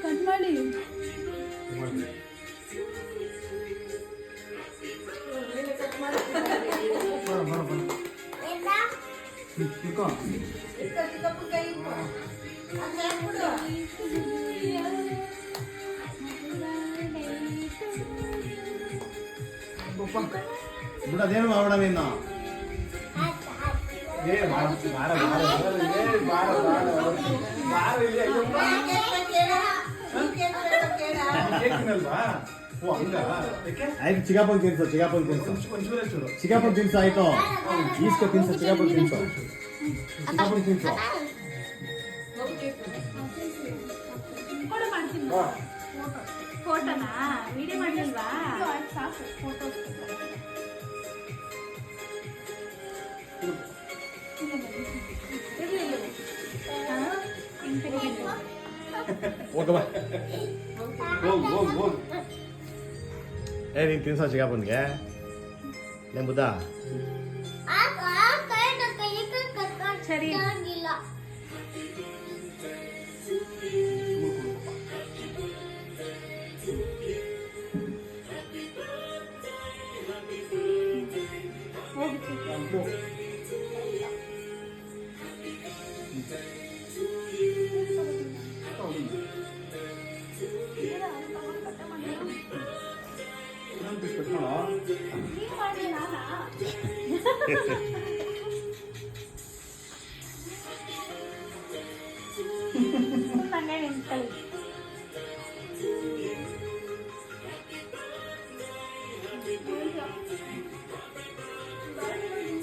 cut ಮಾಡಿ ಬಿಡೋದೇನು ಮಾಡೋಣ ನಿನ್ನ ಆಯ್ತು ಚಿಗಾಪನ್ ತಿನ್ಸು ಚಿಗಾಪನ್ ತಿನ್ಸು ಆಯ್ತು ಈಸ್ಕೊ ತಿನ್ಸು ಚಿಗಾಪನ್ ತಿನ್ಸು ಫೋಟೋನಾ ವಿಡಿಯೋ ಮಾಡಲಿಲ್ವಾ ಫೋಟೋ ಏ ನೀನು ತಿನ್ಸೋ ಚಿಗಾಪನ್ಗೆ ನೇಮ್ ಬುದ್ಧ ಸರಿ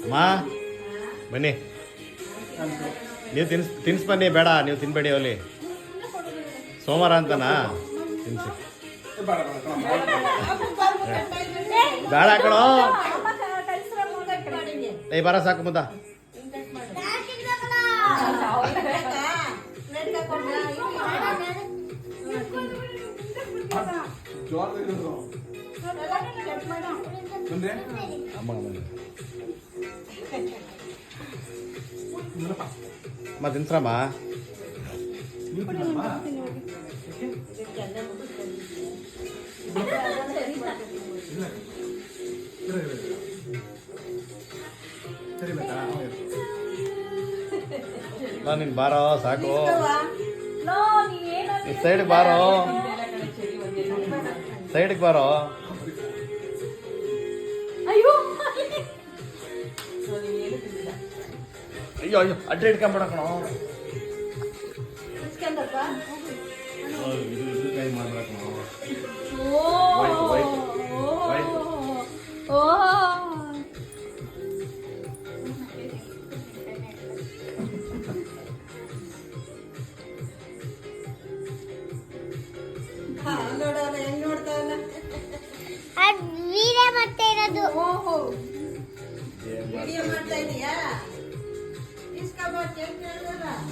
ಅಮ್ಮ ಬನ್ನಿ ನೀವು ತಿನ್ಸ್ ಬನ್ನಿ ಬೇಡ ನೀವು ತಿನ್ಬೇಡಿ ಅವಲಿ ಸೋಮವಾರ ಅಂತನಾ ತಿನ್ಸಿ ಬೇಡ ಕಣೋ ಏ ಬರ ಸಾಕು ಮುದ್ದ ಅಮ್ಮ ತಿನ್ಸ್ರಮ್ಮ ನೀನ್ ಬಾರೋ ಸಾಕು ಸೈಡ್ಗೆ ಬಾರೋ ಸೈಡ್ಗೆ ಬಾರೋ ಅಯ್ಯೋ ಅಯ್ಯೋ ಅಯ್ಯೋ ಅಡ್ಡ ಇಟ್ಕೊಂಬಿಡ ಕಣೋ ಇದು ಕೈ ಮಾಡ್ಬೇಕ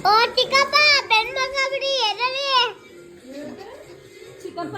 ಓ ಚಿಕ್ಕಪ್ಪ ಪೆನ್ ಮಗ ಬಿಡಿ ಎದರಿ ಚಿಕ್ಕಪ್ಪ